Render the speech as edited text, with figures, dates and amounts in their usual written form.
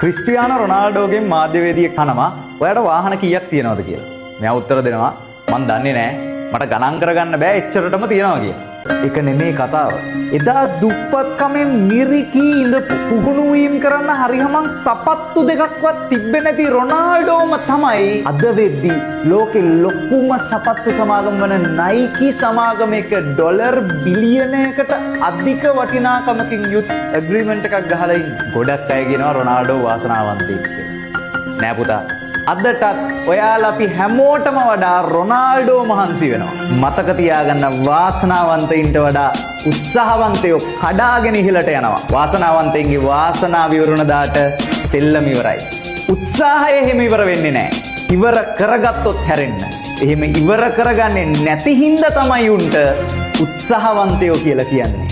Cristiano රොනාල්ඩෝගෙන් මාධ්‍යවේදියෙක් අහනවා ඔයාට වාහන කීයක් තියෙනවද කියලා. මෙයා උත්තර දෙනවා මං දන්නේ නැහැ. මට ගණන් කරගන්න බෑ එච්චරටම තියෙනවා කියලා. ඒක නෙමේ කතාව. එදා දුප්පත්කමෙන් මිරිකී ඉඳපු පුහුණු වීම කරන්න හරියමං සපත්තු දෙකක්වත් තිබ්බේ නැති රොනාල්ඩෝම තමයි අද වෙද්දි ලෝකෙ ලොකුම සපත්තු සමාගම වන නයිකි සමාගමේක ඩොලර් බිලියනයකට අධික වටිනාකමකින් යුත් ඇග්‍රීමන්ට් එකක් ගහලා ඉන්නේ. ගොඩක් අය කියනවා රොනාල්ඩෝ වාසනාවන්තයෙක් කියලා. නෑ පුතා. අදටත් ඔයාලා අපි හැමෝටම වඩා රොනාල්ඩෝ මහන්සි වෙනවා. මතක තියාගන්න වාසනාවන්තයින්ට වඩා උත්සාහවන්තයෝ කඩාගෙන ඉහළට යනවා. වාසනාවන්තයින්ගේ වාසනාව ඉවරුණ දාට සෙල්ලම ඉවරයි. උත්සාහය එහෙම ඉවර වෙන්නේ නැහැ. ඉවර කරගත්තොත් හැරෙන්න. එහෙම ඉවර කරගන්නේ නැති හින්දා තමයි උන්ට උත්සාහවන්තයෝ කියලා කියන්නේ.